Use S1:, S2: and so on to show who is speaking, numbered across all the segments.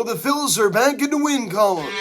S1: Well, the Phillies are back in the win column.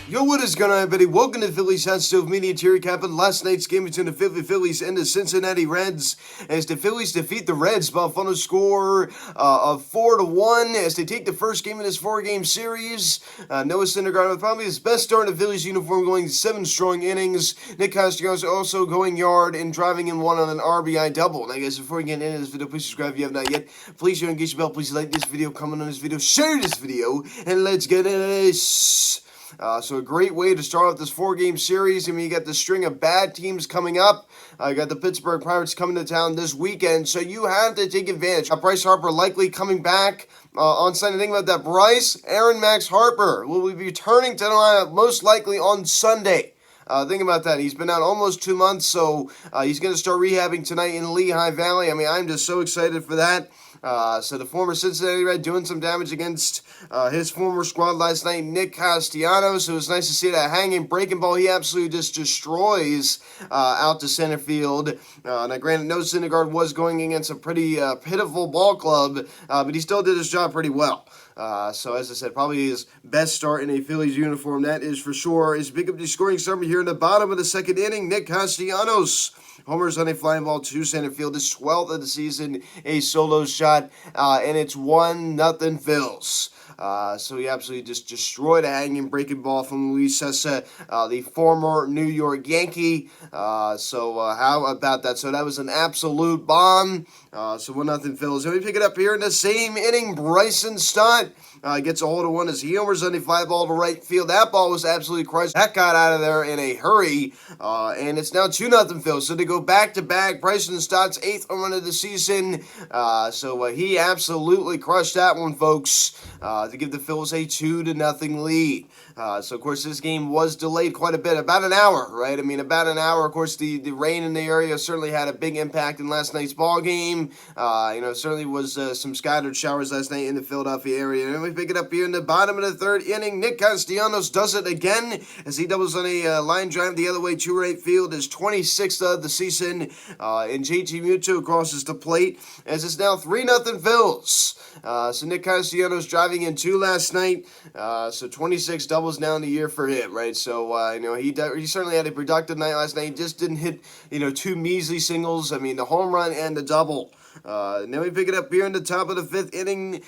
S1: Yo, what is going on, everybody? Welcome to Phillies Hot Stove Media. Terry capping last night's game between the Phillies and the Cincinnati Reds as the Phillies defeat the Reds by a final score of 4-1 as they take the first game in this four-game series. Noah Syndergaard with probably his best start in the Phillies uniform, going 7 strong innings. Nick Castellanos also going yard and driving in one on an RBI double. Now, guys, before we get into this video, please subscribe if you have not yet. Please share and engage the bell. Please like this video, comment on this video, share this video, and let's get into this. So a great way to start off this four-game series. I mean, you got the string of bad teams coming up. You got the Pittsburgh Pirates coming to town this weekend, so you have to take advantage. Bryce Harper likely coming back on Sunday. Think about that. Aaron Max Harper will be returning to the lineup most likely on Sunday. Think about that. He's been out almost 2 months, so he's going to start rehabbing tonight in Lehigh Valley. I mean, I'm just so excited for that. So the former Cincinnati Red doing some damage against his former squad last night, Nick Castellanos. So it was nice to see that hanging breaking ball. He absolutely just destroys out to center field. Now, granted, Noah Syndergaard was going against a pretty pitiful ball club, but he still did his job pretty well. So as I said, probably his best start in a Phillies uniform, that is for sure. Is pick up the scoring summary here in the bottom of the second inning. Nick Castellanos homers on a flying ball to center field, his 12th of the season, a solo shot, and it's 1-0 Phils. So he absolutely just destroyed a hanging breaking ball from Luis Cessa, the former New York Yankee. So how about that? So that was an absolute bomb. So 1-0 Phillies. And we pick it up here in the same inning. Bryson Stott gets a hold of one as he homers on a fly ball to right field. That ball was absolutely crushed. That got out of there in a hurry. And it's now 2-0 Phillies. So they go back-to-back. Bryson Stott's 8th home run of the season. So he absolutely crushed that one, folks, to give the Phillies a 2-0 lead. So, of course, this game was delayed quite a bit, about an hour, right? I mean, about an hour. Of course, the rain in the area certainly had a big impact in last night's ball game. Certainly was some scattered showers last night in the Philadelphia area. And we pick it up here in the bottom of the third inning. Nick Castellanos does it again as he doubles on a line drive the other way to right field. His 26th of the season. And JT Muto crosses the plate as it's now 3-0 Phils. So Nick Castellanos driving in 2 last night. So 26 doubles now in the year for him, right? So, he certainly had a productive night last night. He just didn't hit, 2 measly singles. I mean, the home run and the double. Then we pick it up here in the top of the 5th inning.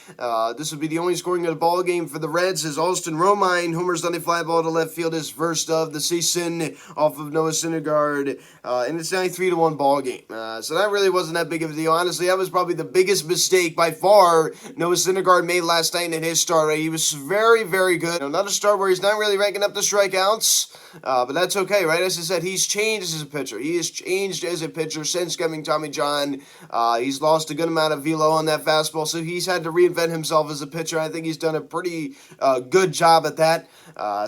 S1: This would be the only scoring of the ball game for the Reds as Austin Romine homers on a fly ball to left field, his first of the season off of Noah Syndergaard. And it's now a 3-1 ball game. So that really wasn't that big of a deal. Honestly, that was probably the biggest mistake by far Noah Syndergaard made last night in his start. Right? He was very, very good. Not a start where he's not really ranking up the strikeouts, but that's okay, right? As I said, he's changed as a pitcher. He has changed as a pitcher since coming Tommy John. He's lost a good amount of velo on that fastball, so he's had to reinvent himself as a pitcher. I think he's done a pretty good job at that.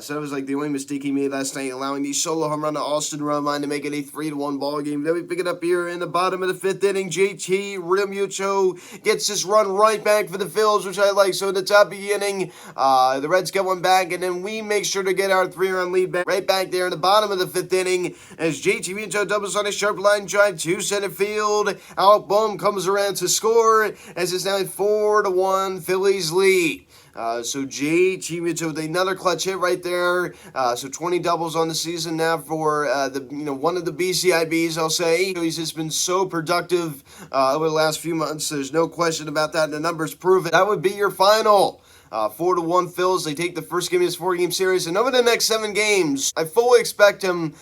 S1: So that was like the only mistake he made last night, allowing the solo home run to Austin Romine to make it a 3-1 ball game. Then we pick it up here in the bottom of the 5th inning. JT Realmuto gets this run right back for the Phils, which I like. So in the top of the inning, the Reds get one back, and then we make sure to get our 3-run lead back right back there in the bottom of the 5th inning as JT Realmuto doubles on a sharp line drive to center field. Out Bohm comes around to score as it's now a 4-1 Phillies lead. So JT Realmuto with another clutch hit right there. So 20 doubles on the season now for one of the BCIBs, I'll say. He's just been so productive over the last few months. There's no question about that. The numbers prove it. That would be your final. 4-1 Phils. They take the first game of this 4-game series, and over the next 7 games, I fully expect him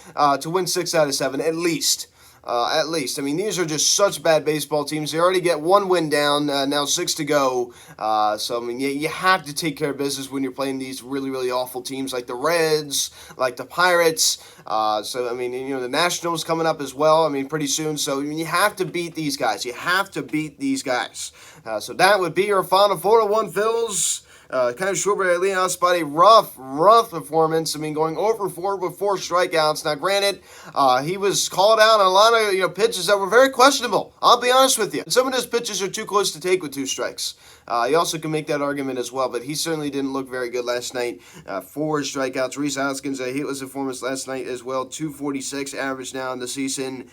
S1: to win 6 out of 7 at least. At least. I mean, these are just such bad baseball teams. They already get 1 win down, now 6 to go. So, I mean, you have to take care of business when you're playing these really, really awful teams like the Reds, like the Pirates. So, I mean, the Nationals coming up as well, I mean, pretty soon. So, I mean, you have to beat these guys. You have to beat these guys. So that would be your final 4-1 Phils. Kind of Schwarber leading off spot, a rough performance. I mean, going over 4 with 4 strikeouts. Now, granted, he was called out on a lot of pitches that were very questionable. I'll be honest with you. Some of those pitches are too close to take with 2 strikes. You also can make that argument as well, but he certainly didn't look very good last night. 4 strikeouts. Rhys Hoskins, a hitless performance last night as well. 246 average now in the season.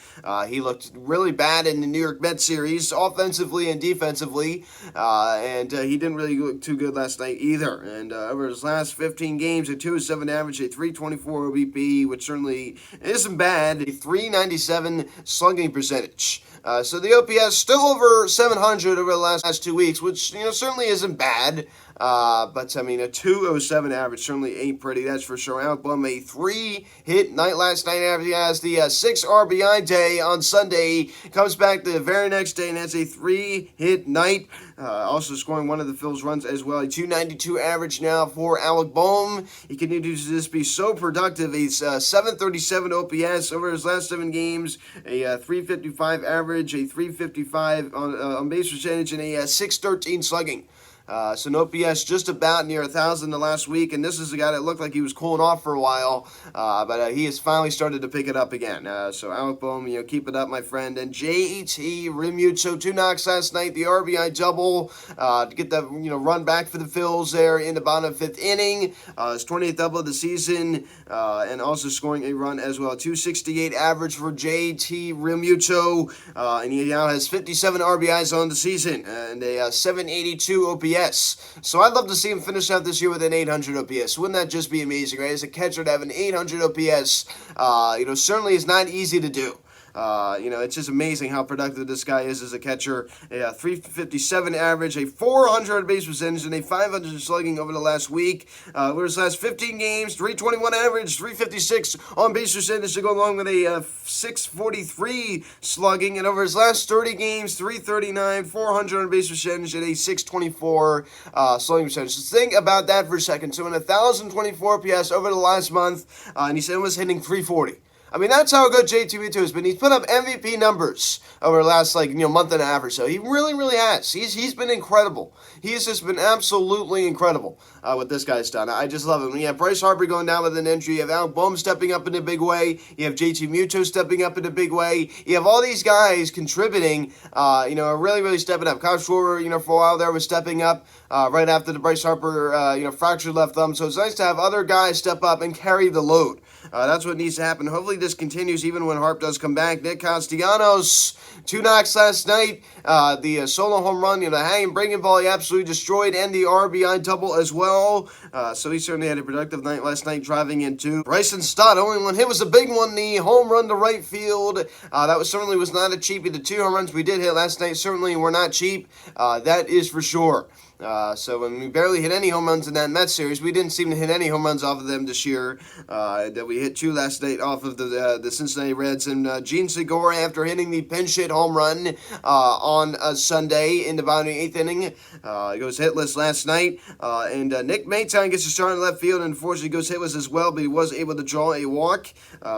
S1: He looked really bad in the New York Mets series, offensively and defensively, and he didn't really look too good last night either. And over his last 15 games, a 207 average, a 324 OBP, which certainly isn't bad. A 397 slugging percentage. So the OPS still over 700 over the last 2 weeks, which certainly isn't bad. But I mean, a 207 average certainly ain't pretty, that's for sure. Alec Bohm, a 3-hit night last night after he has the 6 RBI day on Sunday. Comes back the very next day and has a 3-hit night. Also scoring one of the Phillies runs as well. A 292 average now for Alec Bohm. He continues to just be so productive. He's 737 OPS over his last 7 games. A 355 average, a 355 on base percentage, and a 613 slugging. So an OPS just about near 1,000 the last week, and this is a guy that looked like he was cooling off for a while, but he has finally started to pick it up again. So Alec Bohm, keep it up, my friend. And JT Realmuto, 2 knocks last night, the RBI double to get the run back for the Phils there in the bottom of the 5th inning. His 28th double of the season, and also scoring a run as well. 268 average for JT Realmuto, and he now has 57 RBIs on the season and a 782 OPS. So I'd love to see him finish out this year with an 800 OPS. Wouldn't that just be amazing, right? As a catcher to have an 800 OPS, certainly is not easy to do. It's just amazing how productive this guy is as a catcher. A 357 average, a 400 base percentage, and a 500 slugging over the last week. Over his last 15 games, 321 average, 356 on base percentage to go along with a 643 slugging. And over his last 30 games, 339, 400 on base percentage, and a 624 slugging percentage. So think about that for a second. So in 1,024 OPS over the last month, and he's almost hitting 340. I mean, that's how good JT Realmuto has been. He's put up MVP numbers over the last, month and a half or so. He really, really has. He's been incredible. He's just been absolutely incredible what this guy's done. I just love him. You have Bryce Harper going down with an injury. You have Alec Bohm stepping up in a big way. You have JT Realmuto stepping up in a big way. You have all these guys contributing, really, really stepping up. Kyle Schwarber, for a while there was stepping up right after the Bryce Harper, fractured left thumb. So it's nice to have other guys step up and carry the load. That's what needs to happen. Hopefully this continues even when Harp does come back. Nick Castellanos, 2 knocks last night. The solo home run, the hanging breaking ball he absolutely destroyed, and the RBI double as well. So he certainly had a productive night last night driving into Bryson Stott. Only one hit was a big one, the home run to right field. That certainly was not a cheapie. The 2 home runs we did hit last night certainly were not cheap. That is for sure. So when we barely hit any home runs in that Mets series, we didn't seem to hit any home runs off of them this year. That we hit 2 last night off of the Cincinnati Reds, and Gene Segura, after hitting the pinch hit home run on Sunday in the bottom of the 8th inning, goes hitless last night. And Nick Maytown gets a start in left field, and unfortunately goes hitless as well, but he was able to draw a walk.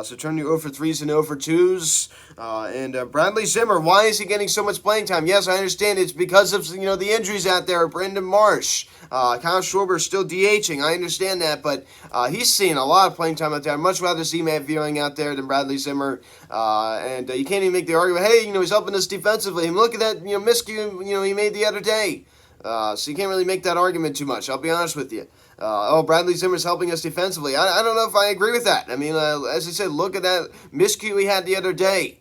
S1: So turning 0 for 3s and 0 for 2s. And Bradley Zimmer, why is he getting so much playing time? Yes, I understand it's because of the injuries out there. Brandon Marsh, Kyle Schwarber still DHing. I understand that, but he's seeing a lot of playing time out there. I'd much rather see Matt Vierling out there than Bradley Zimmer. And you can't even make the argument, hey, he's helping us defensively. And look at that, miscue, he made the other day. So you can't really make that argument too much. I'll be honest with you. Bradley Zimmer's helping us defensively. I don't know if I agree with that. I mean, as I said, look at that miscue he had the other day.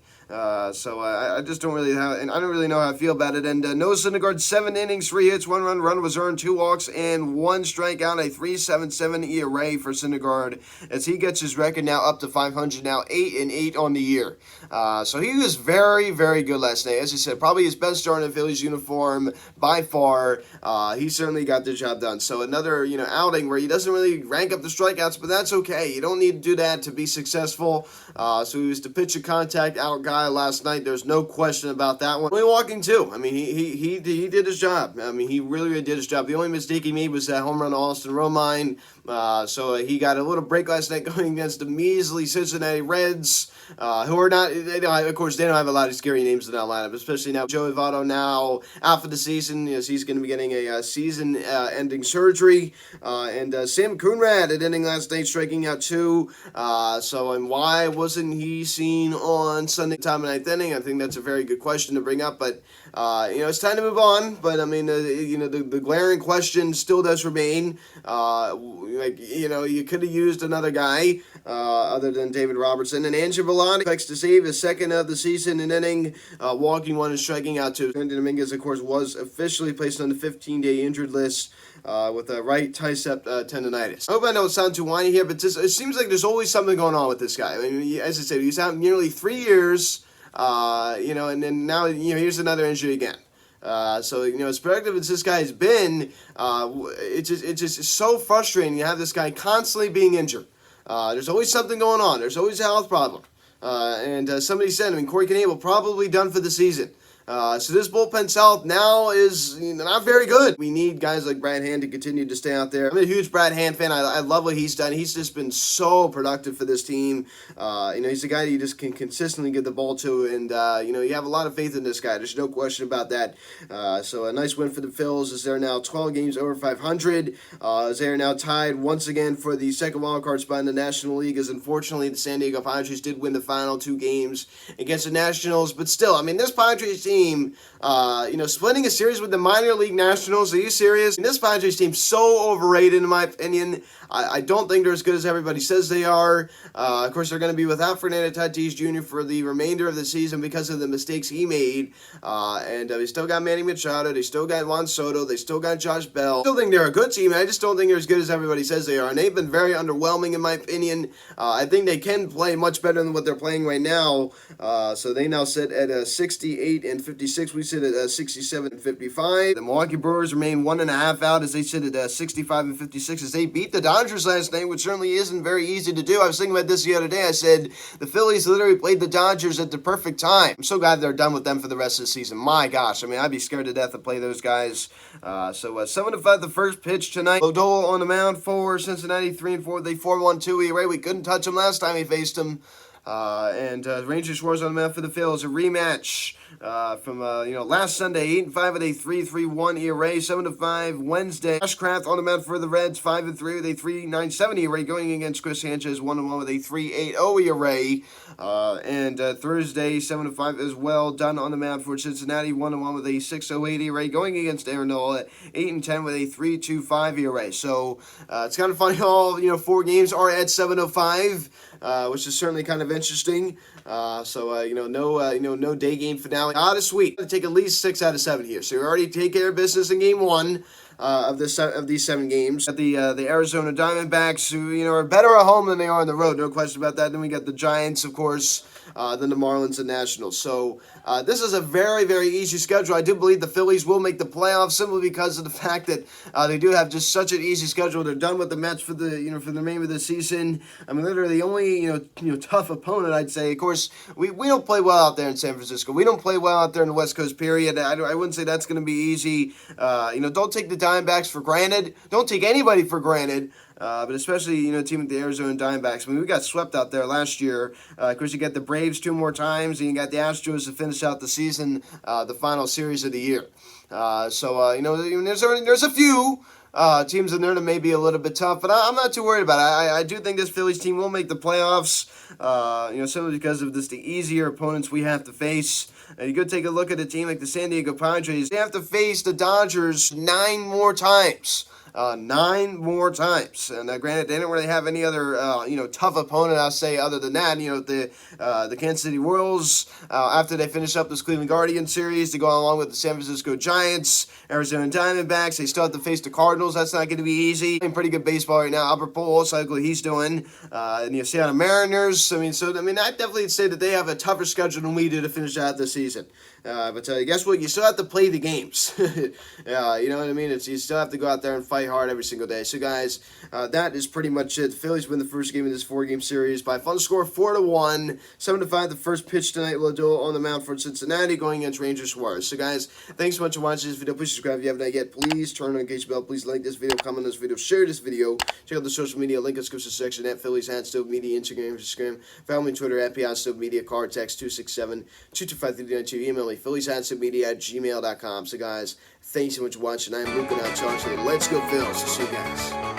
S1: So I just don't really I don't really know how I feel about it. And Noah Syndergaard, 7 innings, 3 hits, 1 run was earned, 2 walks, and 1 strikeout, a 3.77 ERA for Syndergaard as he gets his record now up to 500, now 8-8 on the year. So he was very, very good last night. As I said, probably his best start in a Phillies uniform by far. He certainly got the job done. So another, outing where he doesn't really rank up the strikeouts, but that's okay. You don't need to do that to be successful. So he was the pitch of contact out guy last night. There's no question about that one. Only walking 2. I mean, he did his job. I mean, he really, really did his job. The only mistake he made was that home run to Austin Romine. So he got a little break last night going against the measly Cincinnati Reds. who are not, of course, they don't have a lot of scary names in that lineup, especially now. Joey Votto now, after the season, he's going to be getting a season-ending surgery. And Sam Coonrad at ending last night, striking out 2. And why wasn't he seen on Sunday time and ninth inning? I think that's a very good question to bring up, but it's time to move on. But I mean, the glaring question still does remain. You could have used another guy other than David Robertson. And Andrew Villani expects to save his second of the season in inning, walking 1 and striking out 2. Andy Dominguez, of course, was officially placed on the 15-day injured list with a right tricep tendonitis. I hope I don't sound too whiny here, but it seems like there's always something going on with this guy. I mean, as I said, he's out nearly 3 years, and then now, here's another injury again. As productive as this guy has been, it's just so frustrating. You have this guy constantly being injured. There's always something going on. There's always a health problem. Somebody said, Corey Knebel probably done for the season. So this bullpen's health now is not very good. We need guys like Brad Hand to continue to stay out there. I'm a huge Brad Hand fan. I love what he's done. He's just been so productive for this team. He's a guy that you just can consistently get the ball to, and you have a lot of faith in this guy. There's no question about that. So a nice win for the Phils as they're now 12 games over 500. As they are now tied once again for the second wildcard spot in the National League. As unfortunately the San Diego Padres did win the final 2 games against the Nationals, but still, this Padres team, splitting a series with the minor league Nationals. Are you serious? This Padres team so overrated in my opinion. I don't think they're as good as everybody says they are. Of course, they're going to be without Fernando Tatis Jr. for the remainder of the season because of the mistakes he made. They still got Manny Machado. They still got Juan Soto. They still got Josh Bell. I still think they're a good team. I just don't think they're as good as everybody says they are. And they've been very underwhelming in my opinion. I think they can play much better than what they're playing right now. So they now sit at 68 and 56. We sit at 67 and 55. The Milwaukee Brewers remain 1.5 out as they sit at 65 and 56 as they beat the Dodgers last night, which certainly isn't very easy to do. I was thinking about this the other day. I said the Phillies literally played the Dodgers at the perfect time. I'm so glad they're done with them for the rest of the season. My gosh, I'd be scared to death to play those guys. 7-5 the first pitch tonight. Lodolo on the mound for Cincinnati, 3-4. They 4-1-2 ERA. We couldn't touch him last time we faced him. Ranger Schwartz on the mound for the Phils. A rematch from last Sunday, 8-5 with a 3.31 ERA, 7-5 Wednesday. Ashcraft on the mound for the Reds, 5-3 with a 3.97 ERA, going against Chris Sanchez, 1-1 with a 3.80 ERA. Thursday, 7-5 as well. Dunn on the mound for Cincinnati, 1-1 with a 6.08 ERA, going against Aaron Nola, 8-10 with a 3.25 ERA. So it's kind of funny. All 4 games are at 7:05. Which is certainly kind of interesting. No day game finale. This week, to take at least 6 out of 7 here. So you already take care of business in game 1 of these 7 games. At the Arizona Diamondbacks, who are better at home than they are on the road, no question about that. Then we got the Giants, of course. Then the Marlins and Nationals. So this is a very, very easy schedule. I do believe the Phillies will make the playoffs simply because of the fact that they do have just such an easy schedule. They're done with the Mets for the for the remainder of the season. Literally the only tough opponent, I'd say. Of course, we don't play well out there in San Francisco. We don't play well out there in the West Coast. Period. I wouldn't say that's going to be easy. Don't take the Diamondbacks for granted. Don't take anybody for granted. But especially, team with the Arizona Diamondbacks. We got swept out there last year. Of course, you got the Braves 2 more times, and you got the Astros to finish out the season, the final series of the year. There's a few teams in there that may be a little bit tough, but I'm not too worried about it. I do think this Phillies team will make the playoffs, simply because of the easier opponents we have to face. You go take a look at a team like the San Diego Padres. They have to face the Dodgers 9 more times. 9 more times. And granted, they didn't really have any other, tough opponent, I'll say, other than that. The Kansas City Royals, after they finish up this Cleveland Guardians series, they go along with the San Francisco Giants, Arizona Diamondbacks. They still have to face the Cardinals. That's not going to be easy. Playing pretty good baseball right now. Albert Pujols, like what he's doing. And Seattle Mariners. I definitely say that they have a tougher schedule than we do to finish out the season. But guess what? You still have to play the games. You know what I mean? You still have to go out there and fight play hard every single day. So, guys, that is pretty much it. The Phillies win the first game of this 4-game series by a final score of 4-1. 7-5, the first pitch tonight. Lodolo on the mound for Cincinnati going against Ranger Suarez. So, guys, thanks so much for watching this video. Please subscribe if you haven't yet. Please turn on the notification bell. Please like this video, comment on this video, share this video. Check out the social media link in the description section at Phillies Hat Stove Media, Instagram. Follow me on Twitter at Beyond Stove Media. Card text 267-225-392. Email me, phillieshatstovemedia@gmail.com. So, guys, thanks so much for watching. I'm Luke, and I'll talk to you. Let's go, Phils. See you guys.